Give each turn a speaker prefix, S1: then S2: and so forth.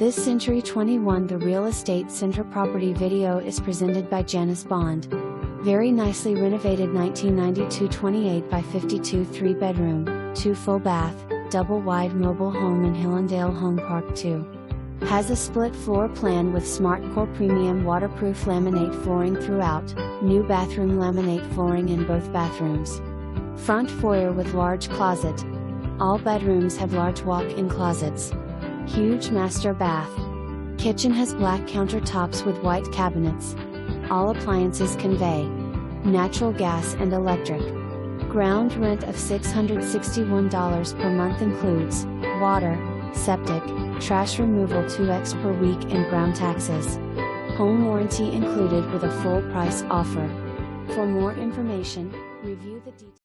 S1: This Century 21 The Real Estate Center property video is presented by Janice Bond. Very nicely renovated 1992 28 by 52 3-bedroom, 2 full bath, double wide mobile home in Hillandale Home Park II. Has a split floor plan with SmartCore premium waterproof laminate flooring throughout, new bathroom laminate flooring in both bathrooms. Front foyer with large closet. All bedrooms have large walk-in closets. Huge master bath. Kitchen has black countertops with white cabinets. All appliances convey. Natural gas and electric. Ground rent of $661 per month includes water, septic, trash removal 2x per week and ground taxes. Home warranty included with a full price offer. For more information, review the details.